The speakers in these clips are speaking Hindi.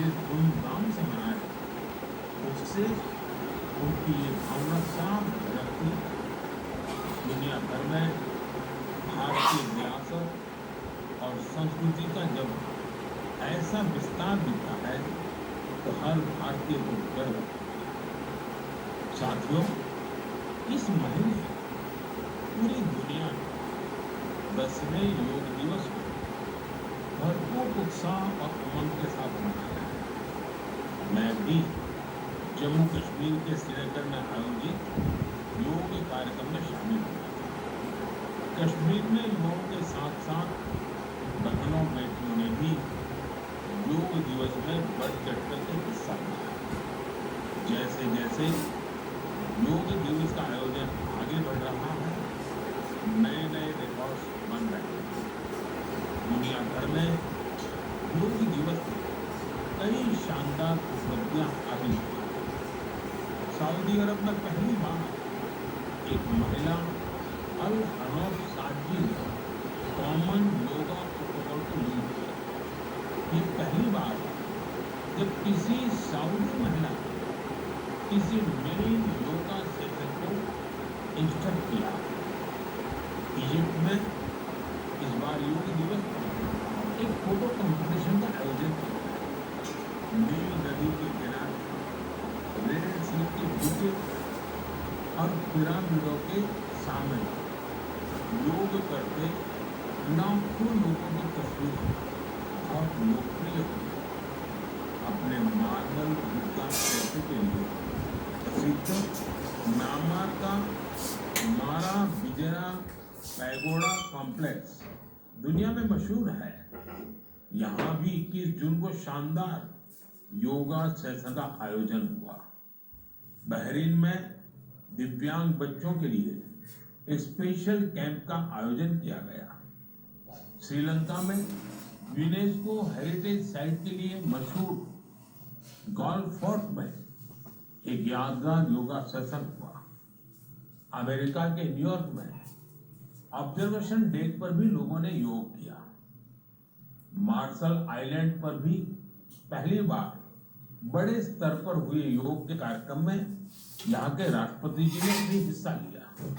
जिस धूमधाम से मनाए, उससे उनकी ये भावना साफ झलकती है। दुनिया भर में भारतीय विरासत और संस्कृति का जब ऐसा विस्तार दिखता है, तो हर भारतीय को गर्व होता है। साथियों, इस महीने पूरी दुनिया में 10वें योग दिवस को भरपूर उत्साह और उमंग के साथ मनाया है। मैं भी जम्मू कश्मीर के श्रीनगर में आयोजित योग कार्यक्रम में शामिल हुआ था। कश्मीर में योग के साथ साथ बहनों बेटियों ने भी योग दिवस में बढ़ चढ़कर के हिस्सा लिया। जैसे जैसे योग दिवस का आयोजन आगे बढ़ रहा है, नए नए रिकॉर्ड्स बन रहे हैं। दुनिया भर में योग दिवस में कई शानदार उपलब्धियां हासिल हुई। सऊदी अरब में पहली बार एक महिला अल हनौफ साजी ने कॉमन योगा प्रोटोकॉल को लीड किया। ये पहली बार है जब किसी सऊदी महिला ने किसी मेन योगा सेशन को इंस्ट्रक्ट किया। इजिप्ट में इस बार योग दिवस पर एक फोटो कंपटीशन का आयोजन किया गया। नील नदी के किनारे रेड सी के बूटे और पिरामिडों के सामने योग करते लाखों लोगों की तस्वीर बहुत लोकप्रिय हुई। अपने मार्बल बुद्धा स्टैचू के लिए प्रसिद्ध म्यांमार का मारा विजया पैगोडा कॉम्प्लेक्स दुनिया में मशहूर है। यहाँ भी 21 जून को शानदार योगा सेशन का आयोजन हुआ। बहरीन में दिव्यांग बच्चों के लिए एक स्पेशल कैंप का आयोजन किया गया। श्रीलंका में यूनेस्को हेरिटेज साइट के लिए मशहूर गोल्फ फोर्ट में एक यादगार योगा सेशन हुआ। अमेरिका के न्यूयॉर्क में ऑब्जर्वेशन डेक पर भी लोगों ने योग किया। मार्शल आइलैंड पर भी पहली बार बड़े स्तर पर हुए योग के कार्यक्रम में यहाँ के राष्ट्रपति जी ने भी हिस्सा लिया।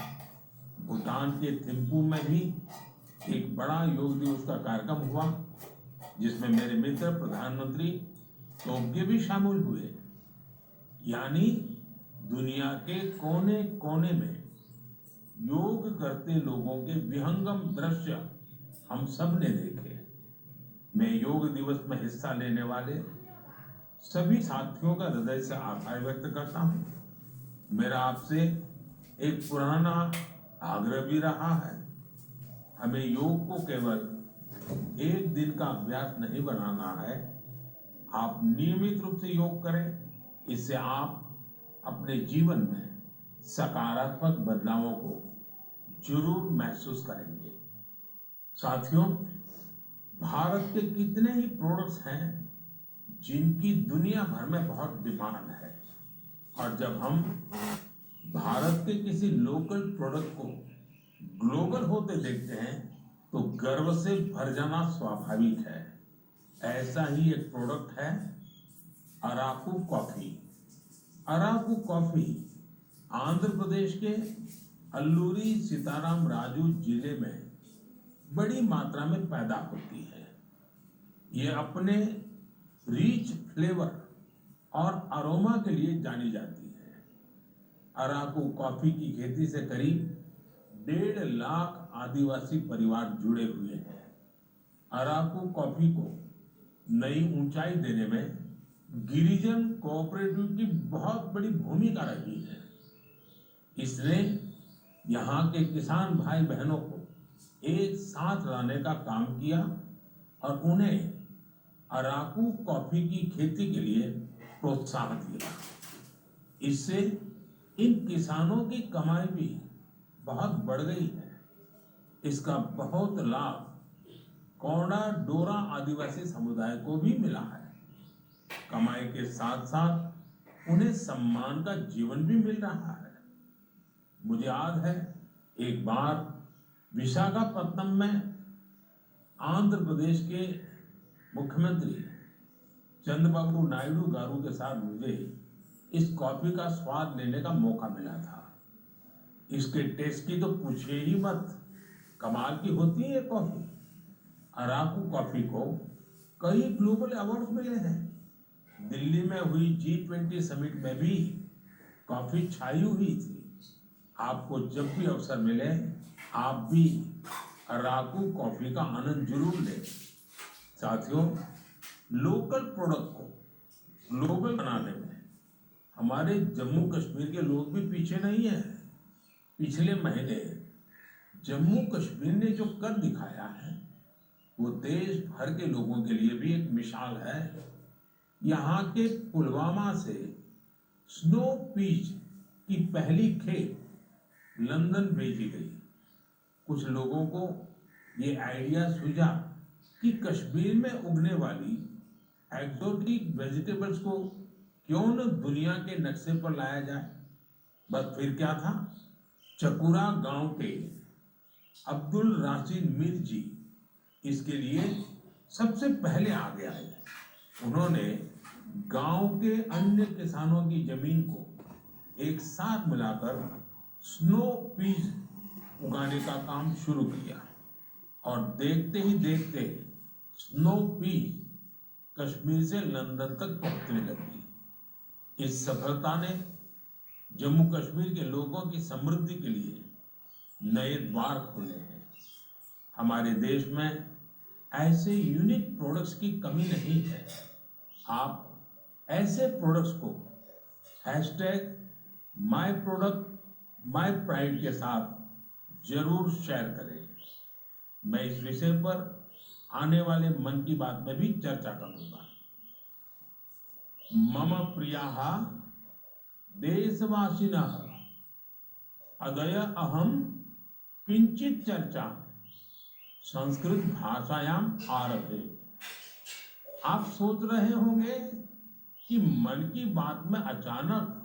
भूटान के थिम्पू में भी एक बड़ा योग दिवस का कार्यक्रम हुआ, जिसमें मेरे मित्र प्रधानमंत्री टोब्गे भी शामिल हुए। यानी दुनिया के कोने कोने में योग करते लोगों के विहंगम दृश्य हम सब ने देखे। मैं योग दिवस में हिस्सा लेने वाले सभी साथियों का हृदय से आभार व्यक्त करता हूँ। मेरा आपसे एक पुराना आग्रह भी रहा है। हमें योग को केवल एक दिन का अभ्यास नहीं बनाना है। आप नियमित रूप से योग करें। इससे आप अपने जीवन में सकारात्मक बदलावों को जरूर महसूस करेंगे। साथियों, भारत के कितने ही प्रोडक्ट्स हैं जिनकी दुनिया भर में बहुत डिमांड है, और जब हम भारत के किसी लोकल प्रोडक्ट को ग्लोबल होते देखते हैं तो गर्व से भर जाना स्वाभाविक है। ऐसा ही एक प्रोडक्ट है अराकू कॉफी। अराकू कॉफी आंध्र प्रदेश के अल्लूरी सीताराम राजू जिले में बड़ी मात्रा में पैदा होती है। ये अपने रिच फ्लेवर और अरोमा के लिए जानी जाती है। अराकू कॉफी की खेती से करीब 1.5 लाख आदिवासी परिवार जुड़े हुए हैं। अराकू कॉफी को नई ऊंचाई देने में गिरिजन कोऑपरेटिव की बहुत बड़ी भूमिका रही है। इसने यहाँ के किसान भाई बहनों को एक साथ लाने का काम किया और उन्हें अराकू कॉफी की खेती के लिए प्रोत्साहन दिया। इससे इन किसानों की कमाई भी बहुत बढ़ गई है। इसका बहुत लाभ कोंडा डोरा आदिवासी समुदाय को भी मिला है। कमाई के साथ साथ उन्हें सम्मान का जीवन भी मिल रहा है। मुझे याद है, एक बार विशाखापत्तनम में आंध्र प्रदेश के मुख्यमंत्री चंद्रबाबू नायडू गारू के साथ मुझे इस कॉफी का स्वाद लेने का मौका मिला था। इसके टेस्ट की तो पूछिए ही मत, कमाल की होती है ये कॉफी। अराकू कॉफी को कई ग्लोबल अवार्ड्स मिले हैं। दिल्ली में हुई G20 समिट में भी कॉफी छाई हुई थी। आपको जब भी अवसर मिले आप भी अराकू कॉफी का आनंद जरूर लें। साथियों, लोकल प्रोडक्ट को ग्लोबल बनाने में हमारे जम्मू कश्मीर के लोग भी पीछे नहीं है। पिछले महीने जम्मू कश्मीर ने जो कर दिखाया है वो देश भर के लोगों के लिए भी एक मिसाल है। यहाँ के पुलवामा से स्नो पीच की पहली खेप लंदन भेजी गई। कुछ लोगों को ये आइडिया सूझा कि कश्मीर में उगने वाली एक्सोटिक वेजिटेबल्स को क्यों न दुनिया के नक्शे पर लाया जाए। बस फिर क्या था, चकुरा गांव के अब्दुल राशिद मीर जी इसके लिए सबसे पहले आगे आए। उन्होंने गांव के अन्य किसानों की जमीन को एक साथ मिलाकर स्नो पीस उगाने का काम शुरू किया और देखते ही देखते स्नो पीस कश्मीर से लंदन तक पहुंचने लगी। इस सफलता ने जम्मू कश्मीर के लोगों की समृद्धि के लिए नए द्वार खोले हैं। हमारे देश में ऐसे यूनिक प्रोडक्ट्स की कमी नहीं है। आप ऐसे प्रोडक्ट्स को #MyProductMyPride के साथ जरूर शेयर करें। मैं इस विषय पर आने वाले मन की बात में भी चर्चा करूंगा। मम प्रियाः देशवासिनः अद्य अहम किंचित चर्चा संस्कृत भाषायाम आरभे। आप सोच रहे होंगे कि मन की बात में अचानक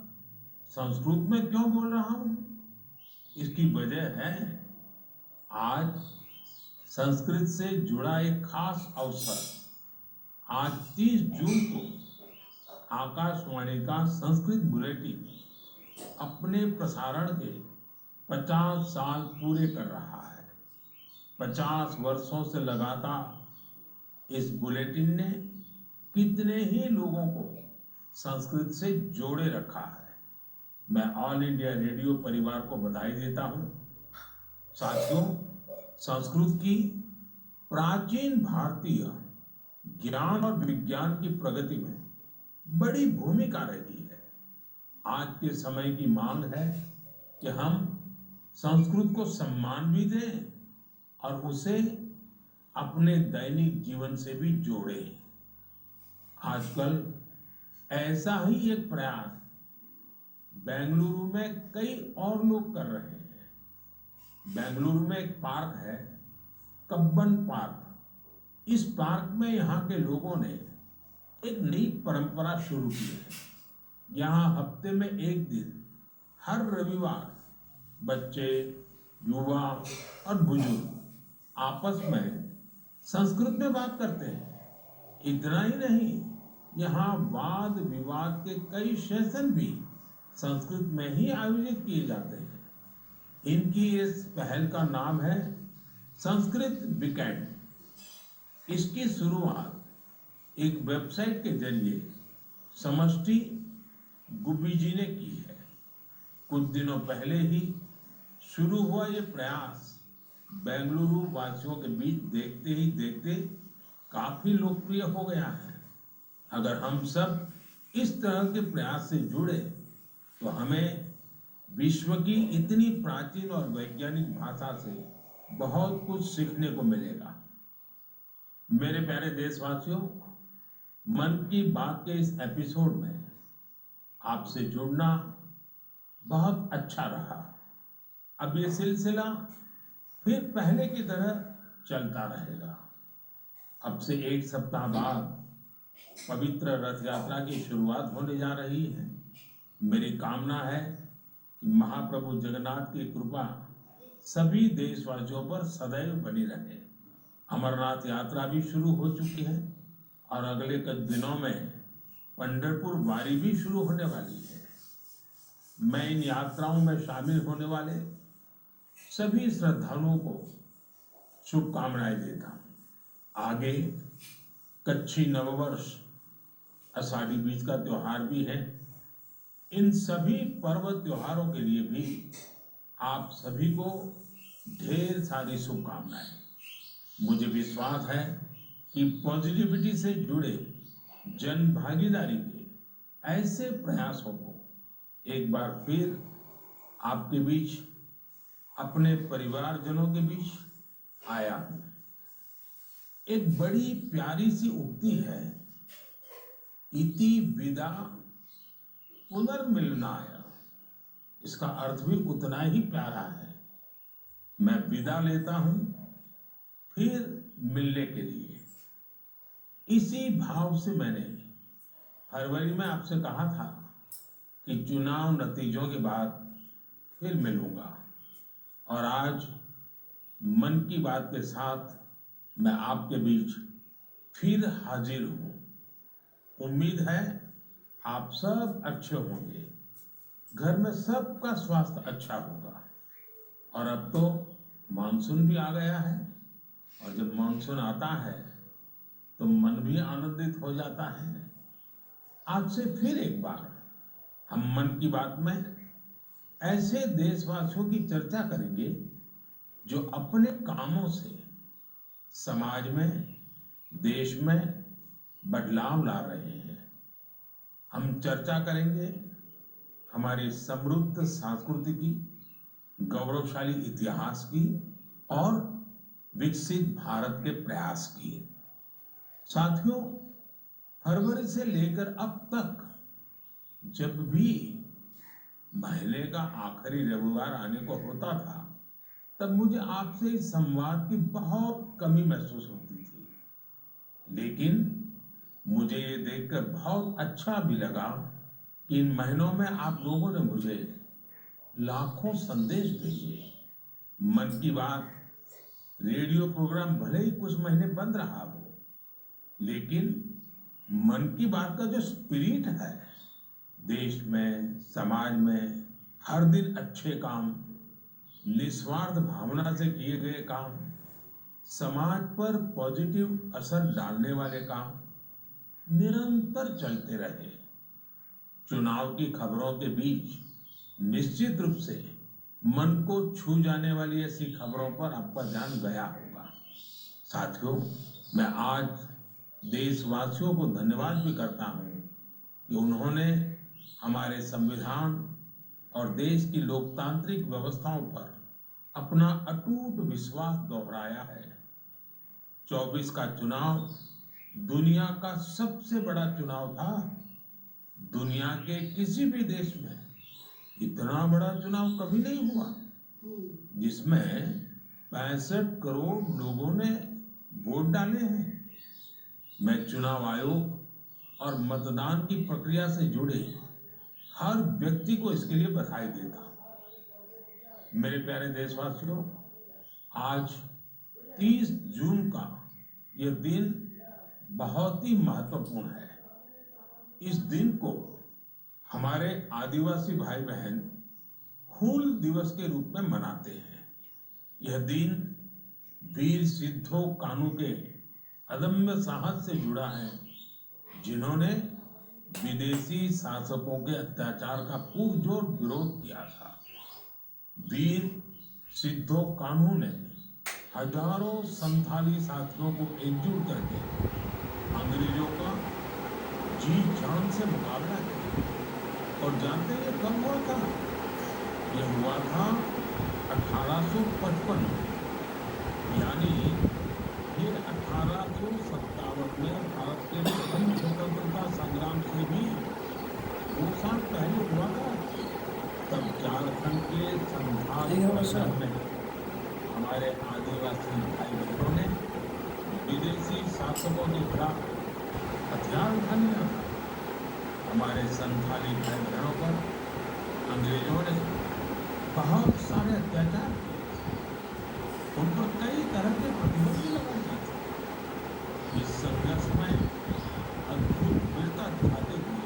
संस्कृत में क्यों बोल रहा हूं। इसकी वजह है आज संस्कृत से जुड़ा एक खास अवसर। आज 30 जून को आकाशवाणी का संस्कृत बुलेटिन अपने प्रसारण के 50 साल पूरे कर रहा है। 50 वर्षों से लगातार इस बुलेटिन ने कितने ही लोगों को संस्कृत से जोड़े रखा है। मैं ऑल इंडिया रेडियो परिवार को बधाई देता हूं। साथियों, संस्कृत की प्राचीन भारतीय ज्ञान और विज्ञान की प्रगति में बड़ी भूमिका रही है। आज के समय की मांग है कि हम संस्कृत को सम्मान भी दें और उसे अपने दैनिक जीवन से भी जोड़ें। आजकल ऐसा ही एक प्रयास बेंगलुरु में कई और लोग कर रहे हैं। बेंगलुरु में एक पार्क है, कब्बन पार्क। इस पार्क में यहाँ के लोगों ने एक नई परंपरा शुरू की है। यहाँ हफ्ते में एक दिन हर रविवार बच्चे, युवा और बुजुर्ग आपस में संस्कृत में बात करते हैं। इतना ही नहीं, यहाँ वाद विवाद के कई सेशन भी संस्कृत में ही आयोजित किए जाते हैं। इनकी इस पहल का नाम है संस्कृत वीकेंड। इसकी शुरुआत एक वेबसाइट के जरिए समष्टि गुब्बी जी ने की है। कुछ दिनों पहले ही शुरू हुआ ये प्रयास बेंगलुरु वासियों के बीच देखते ही देखते काफी लोकप्रिय हो गया है। अगर हम सब इस तरह के प्रयास से जुड़े तो हमें विश्व की इतनी प्राचीन और वैज्ञानिक भाषा से बहुत कुछ सीखने को मिलेगा। मेरे प्यारे देशवासियों, मन की बात के इस एपिसोड में आपसे जुड़ना बहुत अच्छा रहा। अब ये सिलसिला फिर पहले की तरह चलता रहेगा। अब से एक सप्ताह बाद पवित्र रथ यात्रा की शुरुआत होने जा रही है। मेरी कामना है कि महाप्रभु जगन्नाथ की कृपा सभी देशवासियों पर सदैव बनी रहे। अमरनाथ यात्रा भी शुरू हो चुकी है और अगले कुछ दिनों में पंढरपुर वारी भी शुरू होने वाली है। मैं इन यात्राओं में शामिल होने वाले सभी श्रद्धालुओं को शुभकामनाएं देता हूं। आगे कच्छी नववर्ष, आषाढ़ी बीज का त्योहार भी है। इन सभी पर्व त्योहारों के लिए भी आप सभी को ढेर सारी शुभकामनाएं। मुझे विश्वास है कि पॉजिटिविटी से जुड़े जन भागीदारी के ऐसे प्रयासों को एक बार फिर आपके बीच, अपने परिवारजनों के बीच आया हूं। एक बड़ी प्यारी सी उक्ति है, इति विदा पुनर्मिलनाय। इसका अर्थ भी उतना ही प्यारा है। मैं विदा लेता हूं फिर मिलने के लिए। इसी भाव से मैंने फरवरी में आपसे कहा था कि चुनाव नतीजों के बाद फिर मिलूंगा, और आज मन की बात के साथ मैं आपके बीच फिर हाजिर हूं। उम्मीद है आप सब अच्छे होंगे, घर में सबका स्वास्थ्य अच्छा होगा। और अब तो मानसून भी आ गया है, और जब मानसून आता है तो मन भी आनंदित हो जाता है। आज से फिर एक बार हम मन की बात में ऐसे देशवासियों की चर्चा करेंगे जो अपने कामों से समाज में, देश में बदलाव ला रहे हैं। हम चर्चा करेंगे हमारी समृद्ध संस्कृति, गौरवशाली इतिहास की और विकसित भारत के प्रयास की। साथियों, फरवरी से लेकर अब तक जब भी महीने का आखिरी रविवार आने को होता था, तब मुझे आपसे इस संवाद की बहुत कमी महसूस होती थी। लेकिन मुझे ये देखकर बहुत अच्छा भी लगा कि इन महीनों में आप लोगों ने मुझे लाखों संदेश भेजे। मन की बात रेडियो प्रोग्राम भले ही कुछ महीने बंद रहा हो, लेकिन मन की बात का जो स्पिरिट है, देश में, समाज में हर दिन अच्छे काम, निस्वार्थ भावना से किए गए काम, समाज पर पॉजिटिव असर डालने वाले काम निरंतर चलते रहे। चुनाव की खबरों के बीच निश्चित रूप से मन को छू जाने वाली ऐसी खबरों पर आपका ध्यान गया होगा। साथियों, मैं आज देशवासियों को धन्यवाद भी करता हूं कि उन्होंने हमारे संविधान और देश की लोकतांत्रिक व्यवस्थाओं पर अपना अटूट विश्वास दोहराया है। 24 का चुनाव दुनिया का सबसे बड़ा चुनाव था। दुनिया के किसी भी देश में इतना बड़ा चुनाव कभी नहीं हुआ, जिसमें 65 करोड़ लोगों ने वोट डाले हैं। मैं चुनाव आयोग और मतदान की प्रक्रिया से जुड़े हर व्यक्ति को इसके लिए बधाई देता हूं। मेरे प्यारे देशवासियों, आज 30 जून का यह दिन बहुत ही महत्वपूर्ण है। इस दिन को हमारे आदिवासी भाई बहन हूल दिवस के रूप में मनाते हैं। यह दिन वीर सिद्धो कान्हू के अदम्य साहस से जुड़ा है, जिन्होंने विदेशी शासकों के अत्याचार का पुरजोर विरोध किया था। वीर सिद्धो कान्हू ने हजारों संथाली साथियों को एकजुट करके अंग्रेजों का जी जान से मुकाबला किया। और जानते हैं कब हुआ था? यह हुआ था 1855 में, यानी फिर 1857 में भारत के प्रथम स्वतंत्रता संग्राम से भी 2 साल पहले हुआ था। तब झारखंड के संथाली परिषद में हमारे आदिवासी भाई बहनों ने विदेशी शासकों के खिलाफ हथियार उठा लिया। हमारे संथाली भाई बहनों पर अंग्रेजों ने बहुत सारे अत्याचार किए, उन पर कई तरह के प्रतिबंध लगाए गए थे। इस संघर्ष में अद्भुत वीरता दिखाते हुए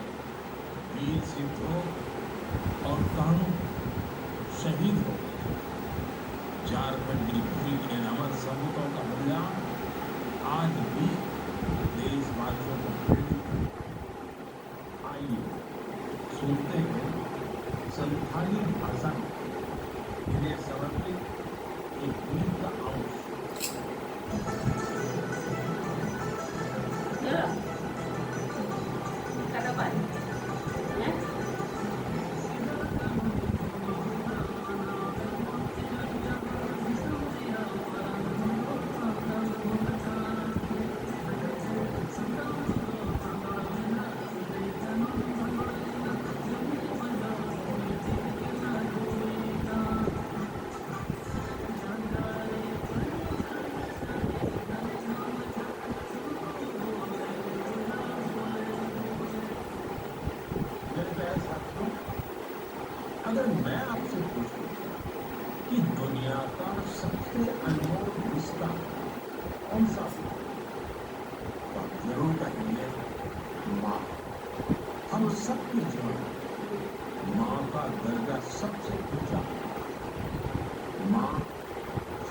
अगर मैं आपसे पूछूं कि दुनिया का सबसे अनमोल रिश्ता कौन सा है, तो आप जरूर कहेंगे माँ। हम सबके जीवन में माँ का दर्जा सबसे ऊंचा है। माँ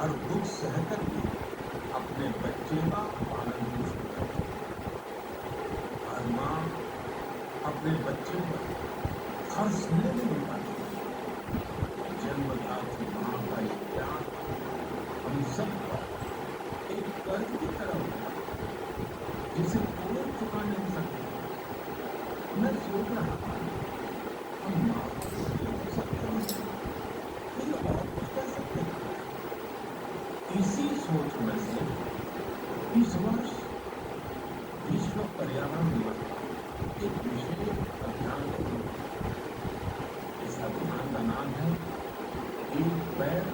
हर दुख सहकर भी अपने बच्चे का पालन पोषण करती है। हर माँ अपने बच्चे पर हर स्नेह नहीं पाती। जन्मदात्री माँ का एक प्यार हम सब पर एक कर्ज की तरह होता है जिसे कोई चुका नहीं सकता। मैं सोच रहा था हम माँ को नहीं हो सकते हैं, फिर और कुछ कर सकते हैं। इसी सोच में से इस वर्ष विश्व पर्यावरण दिवस पर एक विशेष अभियान शुरू किया। इस अभियान का नाम है एक पेड़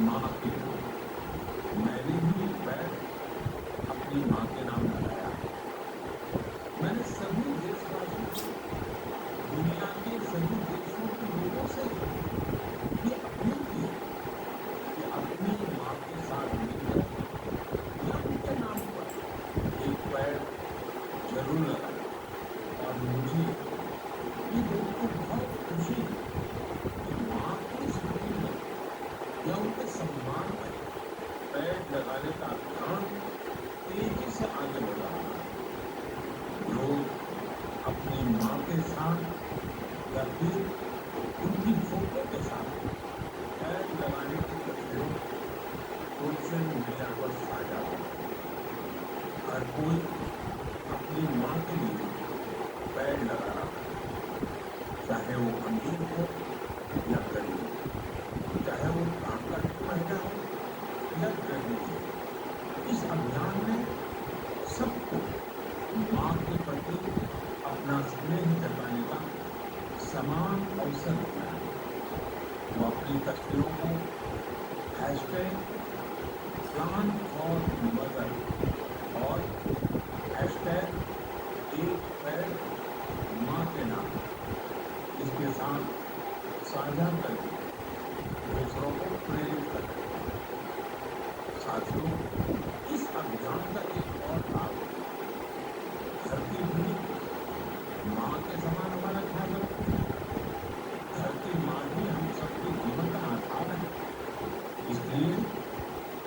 माँ के नाम। मैंने भी एक पेड़ अपनी माँ के नाम लगाया है। मैंने सभी देशवासियों से, दुनिया के सभी देशों के लोगों से ये अपील की है कि अपनी माँ के साथ मिलकर या उनके नाम पर एक पेड़ जरूर लगाएं। और मुझे ये देखकर बहुत खुशी है कि माँ की स्मृति में या उनके सम्मान में पेड़ लगाने का अभियान तेजी से आगे बढ़ रहा है। लोग अपनी माँ के साथ या फिर उनकी फोटो के साथ पेड़ लगाने की तस्वीरों सोशल मीडिया पर साझा करते हैं। हर कोई अपनी माँ के लिए पेड़ लगा रहा है, चाहे वो अमीर हो या गरीब, चाहे वो काम करती महिला हो या गृहिणी हो। इस अभियान ने सबको माँ के प्रति अपना स्नेह जताने का समान अवसर दिया है। वो अपनी तस्वीरों को हैशटैग प्लान फॉर मदर और हैशटैग एक पेड़ माँ के नाम इसके साथ साझा करके दूसरों को प्रेरित करते हैं। साथियों, इस अभियान का एक और लाभ है, धरती भी माँ के समान हमारा ख्याल रखती है। धरती माँ भी हम सबके जीवन का आधार है, इसलिए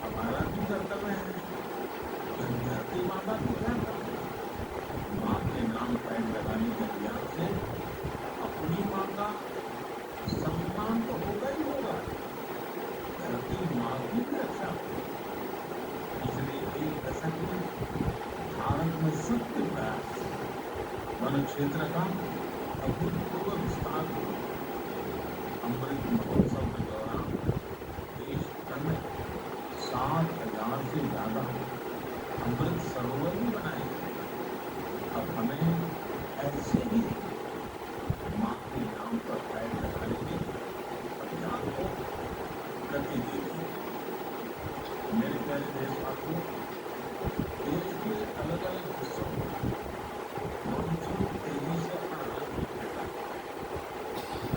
हमारा भी कर्तव्य है कि हम धरती माता को ध्यान रखें। माँ के नाम पेड़ लगाने के अभियान से अपनी माँ का सम्मान तो होगा ही होगा, धरती माँ की भी रक्षा होगी। पिछले एक दशक में भारत में सबके प्रयास से वन क्षेत्र का अभूतपूर्व विस्तार हुआ। अमृत महोत्सव के दौरान देश भर में 7,000 से ज्यादा अमृत सरोवर भी बनाए गए। अब हमें ऐसे ही माँ के नाम पर पेड़ लगाने के अभियान को गति देनी है। मेरे प्यारे देशवासियों, देश के अलग अलग हिस्सों में मानसून तेजी से अपना रंग बिखेरता है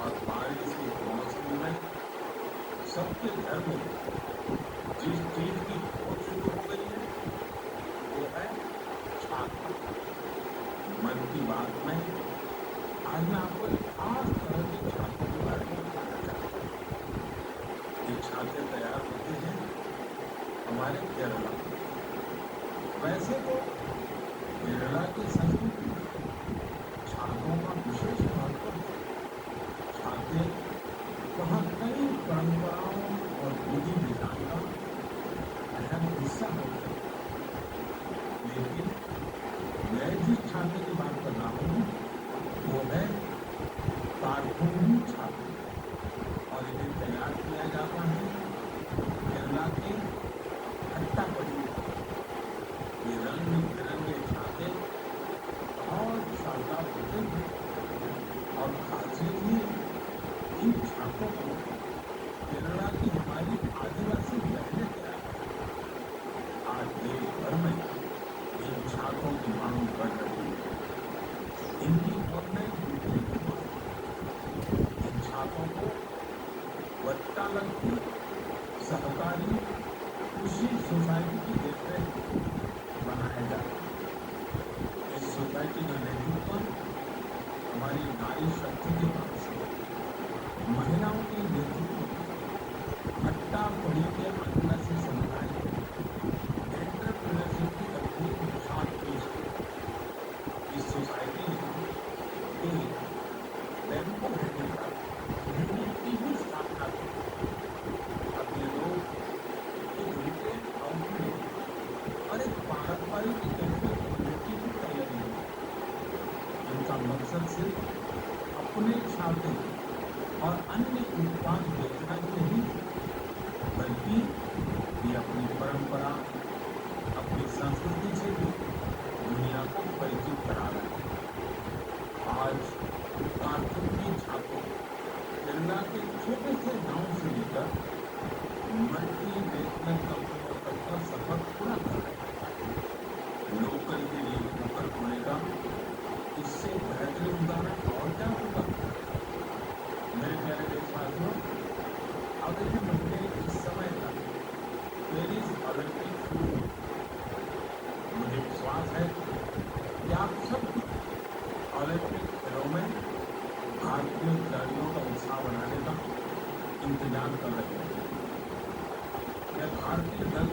और बारिश के मौसम में सबके घर में जिस चीज की खोज शुरू हो गई है वो है छाता। मन की बात में आज मैं आपको एक खास तरह के छातों के बारे में बताना चाहता हूँ। ये छाते तैयार होते हैं हमारे केरला में। वैसे तो केरला की संस्कृति में छातों का विशेष महत्व है। छाते वहाँ कई परंपराओं और विधि विधान का अहम हिस्सा होते हैं। लेकिन मैं जिस छाते की बात कर रहा हूँ वो है कारकुंडी छाते, और इन्हें तैयार किया जाता है केरला के अट्टापडी। ये रंग बिरंगे छाते बहुत शानदार होते हैं और खासियत ये इन छातों को केरला की हमारी आदिवासी बहनें तैयार करती हैं। आज देश भर में इन छातों की मांग बढ़ रही है। इनकी ऑनलाइन बिक्री की मांग। इन छातों को केवल हमारी नारी शक्ति के पास है, महिलाओं के नेतृत्व में अट्टा पड़ी के अंदर से समुदाय एंटरप्रेन्योरशिप की अद्भुत मिसाल पेश की। इस सोसाइटी ने एक बैम्बू हैंडीक्राफ्ट यूनिट की भी स्थापना की। अब ये लोग एक रिटेल आउटलेट और एक पारंपरिक कैफे कम्युनिटी की तैयारी है। इनका मकसद सिर्फ अपने छाते और अन्य उत्पाद बेचना ही नहीं, बल्कि ये अपनी परंपरा, अपनी संस्कृति से भी दुनिया को परिचित करा रहे हैं। आज कार्टून की छापों केरला के छोटे से गांव से लेकर मल्टीनेशनल कंपनियों तक का सफर पूरा कर रहे हैं। लोकल के लिए वोकल होने का इससे बेहतरीन उदाहरण और क्या होगा। मेरे प्यारे देशवासियों, अगले महीने इस समय तक पेरिस ओलंपिक शुरू हो। मुझे विश्वास है कि आप सब ओलंपिक खेलों में भारतीय खिलाड़ियों का उत्साह बढ़ाने का इंतजार कर रहे हैं। मैं भारतीय दल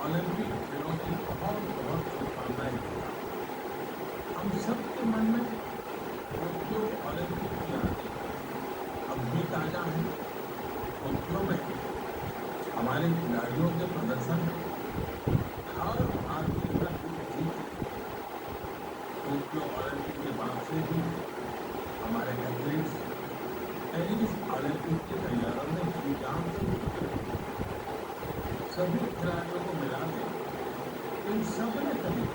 ओलंपिक खेलों की बहुत बहुत शुभकामनाएं देता हूं। हम सबके मन में टोक्यो ओलंपिक की यादें अब भी ताजा है। टोक्यो में हमारे खिलाड़ियों के प्रदर्शन हर भारतीय का दिल जीत। टोक्यो ओलंपिक के बाद से ही हमारे एथलीट्स पेरिस ओलंपिक की तैयारियों में जी जान से जुटे हैं। सभी खिलाड़ियों को मिला के इन सब ने करीब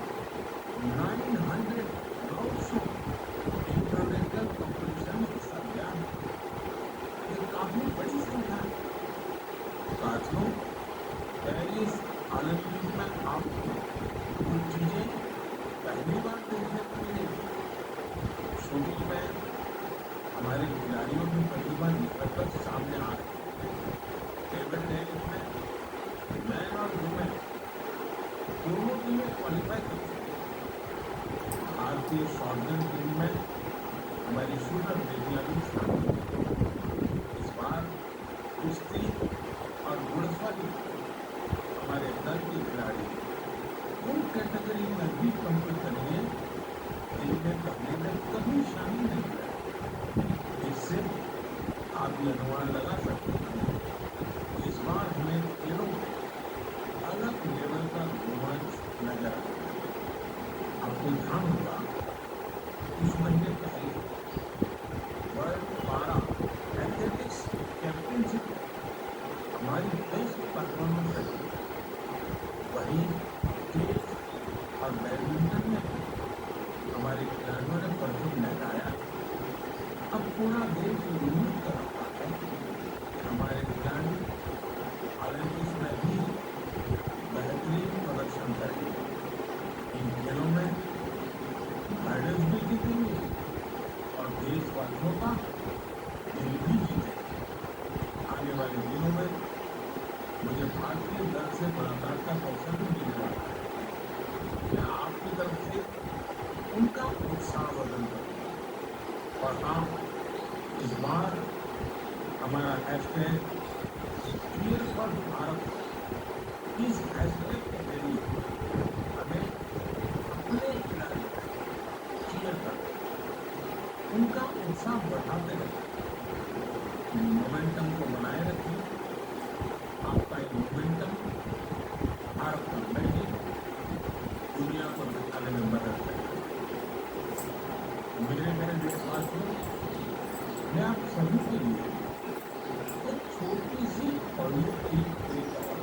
900 इंटरनेशनल कंपटीशन में हिस्सा लिया है। ये काफी बड़ी संख्या है। साथियों, पेरिस ओलंपिक में आपको कुछ चीजें पहली बार देखने को मिलेगी। शूटिंग में हमारे खिलाड़ियों की प्रतिभा निकल कर सामने आ रही है। टेबल टेनिस में मैन और वुमेन दोनों टीमें क्वालिफाई कर चुकी हैं। भारतीय शॉटगन टीम में हमारी शूटर बेटियां भी शामिल हैं। इस बार कुश्ती और घुड़सवारी हमारे दल के खिलाड़ी उन कैटेगरी में भी कम्पीट करेंगे जिनमें पहले में कभी शामिल नहीं हुए। इससे आप ये अनुमान लगा सकते हैं इस बार हमें खेलों में अलग लेवल का रोमांच नजर आएगा। आपको ध्यान होगा कुछ महीने पहले वर्ल्ड पारा एथलेटिक्स चैंपियनशिप हमारी बेस्ट परफॉर्मेंस रही। वहीं टेनिस और बैडमिंटन में हमारे खिलाड़ियों ने प्रदर्शन लगाया। अब पूरा देश उम्मीद कर रहा है कि हमारे खिलाड़ी ओलंपिक्स में भी बेहतरीन प्रदर्शन करेंगे। इन खेलों में मेडल्स भी जीतेंगे और देशवासियों का दिल भी जीतेंगे। आने वाले दिनों में मुझे भारतीय दल से मुलाकात का अवसर भी मिलने वाला है। मैं आपकी तरफ से उनका उत्साह वर्धन करूँ। और हाँ, इस बार हमारा हैशटैग चीयर फॉर भारत, इस हैशटैग के जरिए हमें अपने खिलाड़ियों चीयर करते, उनका उत्साह बढ़ाते रहे। मोमेंटम को बनाए रखिए। आपका ये मोमेंटम भारत का मैजिक दुनिया को दिखाने में मदद करेगा। मेरे देशवासियों, मैं आप सभी के लिए एक छोटी सी ऑडियो क्लिप देता हूँ।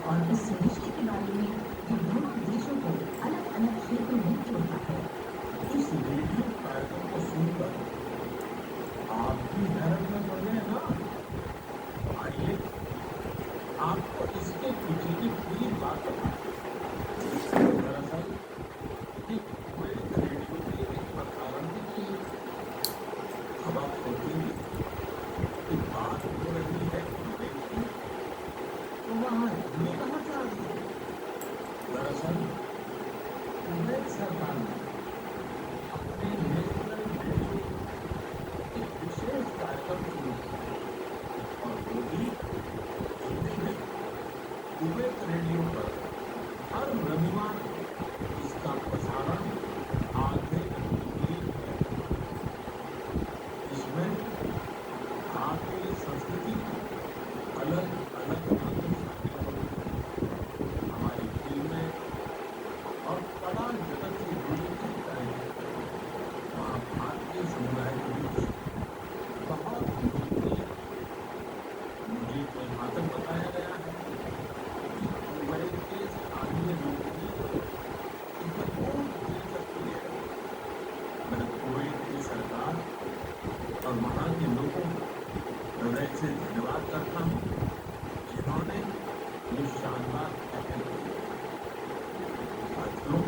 और इस रिश्ते के बारे में जो दोनों देशों को अलग अलग क्षेत्रों में जोड़ता है। इस सरकार और वहाँ के लोगों को हृदय से धन्यवाद करता हूँ, जिन्होंने ये शानदार पहल की। साथियों,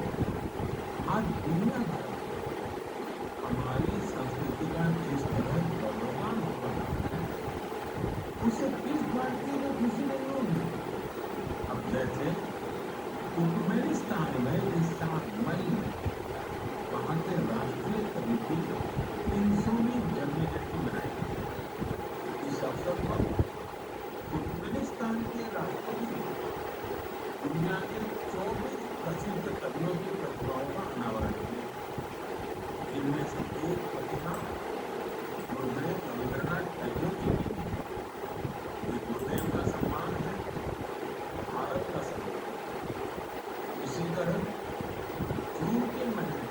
आज दुनिया भर हमारी संस्कृति का जिस तरह गौरवान हो रहा है, उसे किस भारतीय को खुशी नहीं होगी। अब जैसे तुर्कमेनिस्तान में इस साल मई में वहाँ के राष्ट्रीय कवि की 300वीं जन्मजयंती मनाई। इस अवसर पर तुर्कमेनिस्तान के राष्ट्रपति ने दुनिया के 24 प्रसिद्ध कवियों की प्रतिभाओं का अनावरण किया। इनमें से एक प्रतिभा गुरुदेव रविंद्रनाथ टैगोर जी की है। ये गुरुदेव का सम्मान है, भारत का सम्मान। इसी तरह जून के महीने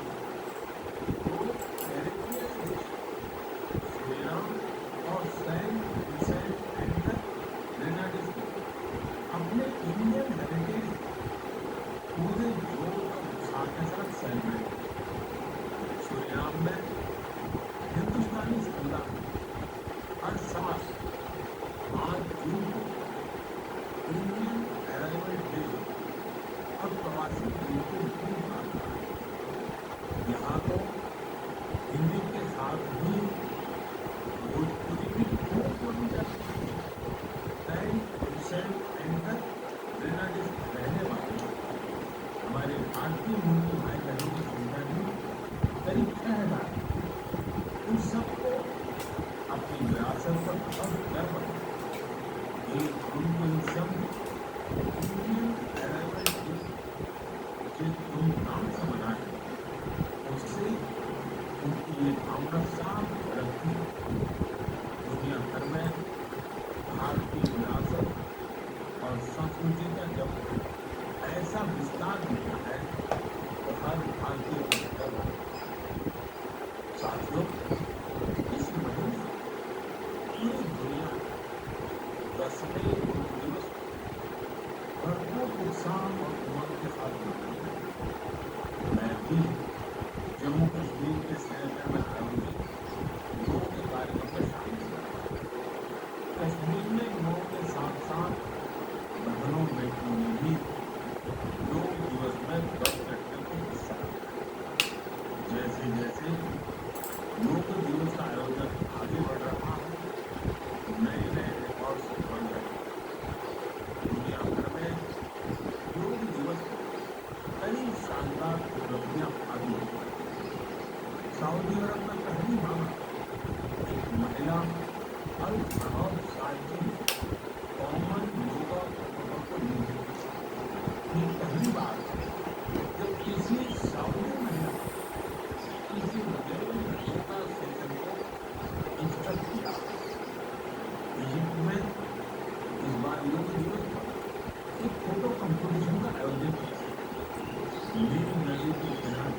दो कैरेबियाई देश सूरीनाम और सेंट विंसेंट एंड द ग्रेनाडीज ने अपने इंडियन हेरिटेज पूरे जोर और उत्साह के साथ सेलिब्रेट किया। सूरीनाम में हिंदुस्तानी समुदाय हर साल 5 जून को इंडियन अराइवल डे और प्रवासी दिन को खूब मानता है। यहाँ तो हिंदी के साथ ही भोजपुरी भी खूब बोली जाती है। सेंट विंसेंट एंड द ग्रेनाडीज में रहने वाले हमारे भारतीय मूल के भाई बहनों की संख्या भी करीब 6000 है। उन सबको अपनी विरासत पर बहुत गर्व है। एक उनको इन सब इंडियन अराइवल डे जिस धूमधाम से मनाए, उससे उनकी ये भावना साफ झलकती है। दुनिया भर में भारतीय विरासत और संस्कृति का जब ऐसा विस्तार होता है तो हर भारतीय को गर्व है। साथियों, इसी महीने पूरी दुनिया 10वें योग दिवस भरपूर उत्साह और उमंग के साथ मनाती है। मैं भी जम्मू कश्मीर के श्रीनगर में आयोजित योग के कार्यक्रम में शामिल हुआ। कश्मीर में योग के साथ साथ बहनों बेटियों ने भी योग दिवस में बढ़ चढ़कर के हिस्सा लिया। जैसे जैसे योग दिवस का आयोजन आगे बढ़ रहा है, नए नए रिकॉर्ड्स बन रहे हैं। दुनिया भर में योग दिवस पर कई शानदार उपलब्धियां हासिल हुई हैं। सऊदी अरब में पहली बार एक महिला अल Hanouf cycle common yoga protocol को ली। ये पहली बार जब किसी सऊदी महिला किसी मुस्लिम योगा सेशन को इंस्ट्रक्ट किया। इजिप्ट में इस बार योग दिवस पर एक फोटो कंपटीशन का आयोजन किया। नील नदी के किनारे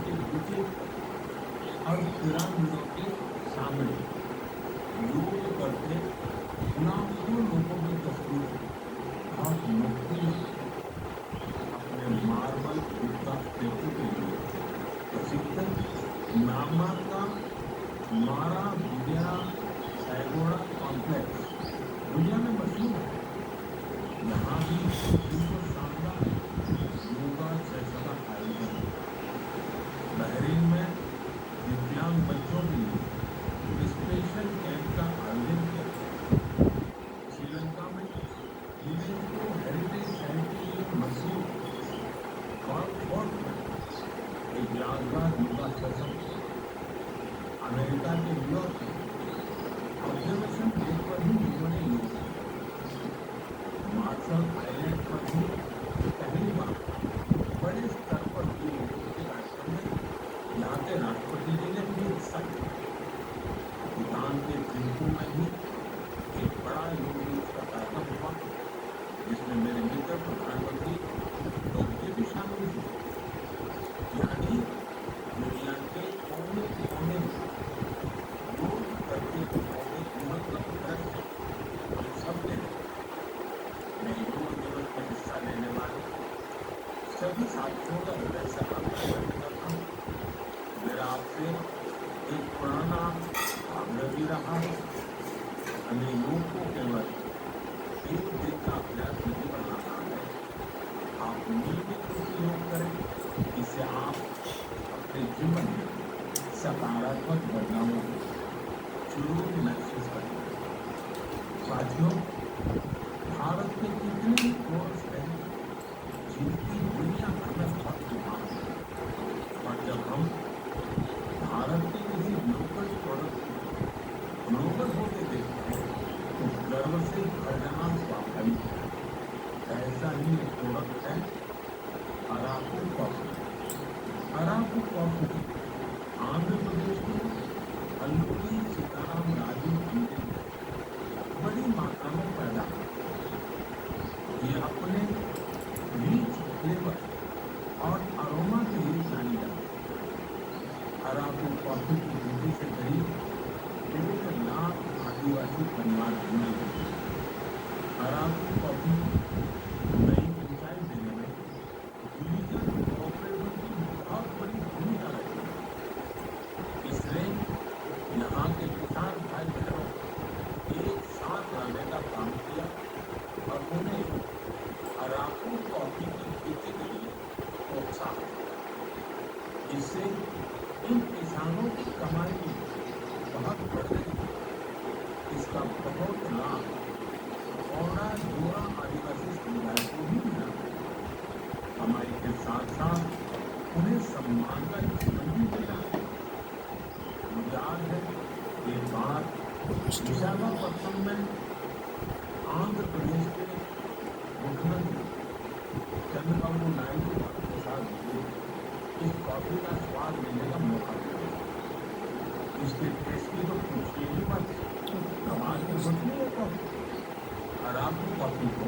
के नीचे और पिरामिडों के सामने योग करते लाखों लोगों की तस्वीर बहुत मुश्किल अपने मार्बल बुद्धा स्टेचू के लिए प्रसिद्ध म्यांमार का मारा विद्या सैगोड़ा कॉम्प्लेक्स दुनिया में मशहूर है। यहाँ भी इनको शानदार योगा सेशन का आयोजन किया। बहरीन में दिव्यांग बच्चों के लिए स्पेशल कैंप का आयोजन किया गया। श्रीलंका में यूनेस्को हेरिटेज साइट के लिए मशहूर फोर्ट में एक यादगार योगा सेशन किया। अमेरिका के न्यूयॉर्क में ऑब्जर्वेशन डेक पर भी लोगों ने योग किया। मार्शल आइलैंड पर भी पहली बार बड़े स्तर पर हुए योग के कार्यक्रम में यहाँ के राष्ट्रपति जी ने भी हिस्सा लिया। भूटान के थिम्पू में भी एक बड़ा योग दिवस का कार्यक्रम हुआ, जिसमें मेरे मित्र प्रधानमंत्री मोदी भी शामिल हुए। यानी दुनिया के कोने कोने में योग करते हुए मतलब दृश्य हम सब देखते हैं। मैं योग दिवस में हिस्सा लेने वाले सभी साथियों का हृदय से आभार व्यक्त करता हूँ। मेरा आपसे रहा है, हमें योग को केवल एक दिन का अभ्यास नहीं बनाना है। आप नियमित रूप से योग करें, इससे आप अपने जीवन में सकारात्मक बदलावों को जरूर महसूस करेंगे। साथियों, भारत के कितने ही कोर्स हैं जिनकी दुनिया भर में बहुत डिमांड है, और जब हम भारत के किसी लोकल प्रोडक्ट को ग्लोबल होते देखते हैं तो गर्व से भर जाना स्वाभाविक है। ऐसा ही एक प्रोडक्ट है अराकू कॉफी। अराकू कॉफी आंध्र प्रदेश में अल्लूरी सीताराम राजू जी ने बड़ी मात्रा में पैदा किया। ये अपने रिच फ्लेवर और अरोमा के लिए जानी जाती है। अराकू कॉफी की खेती से करीब 1 लाख आदिवासी परिवार जुड़े हुए हैं। अराकू कॉफी नई ऊंचाई देने में लीगल कोऑपरेशन की बहुत बड़ी भूमिका रही है। इसने यहाँ के किसान भाई बहनों एक साथ लाने का काम किया और उन्हें अराकू कॉफी की खेती के लिए प्रोत्साहन दिया। इससे इन किसानों की कमाई बहुत बढ़ गई। इसका बहुत लाभ औरा जोरा आदिवासी समुदाय को भी मिला। कमाई के साथ साथ उन्हें सम्मान का जीवन भी मिला। मुझे याद है एक बार विशाखापट्टनम में आंध्र प्रदेश के मुख्यमंत्री चंद्रबाबू नायडू के साथ मुझे इस कॉफी का स्वाद लेने का मौका मिला। इसके टेस्ट की तो पूछिए ही मत, कमाल की होती है कॉफी। अराकू कॉफी को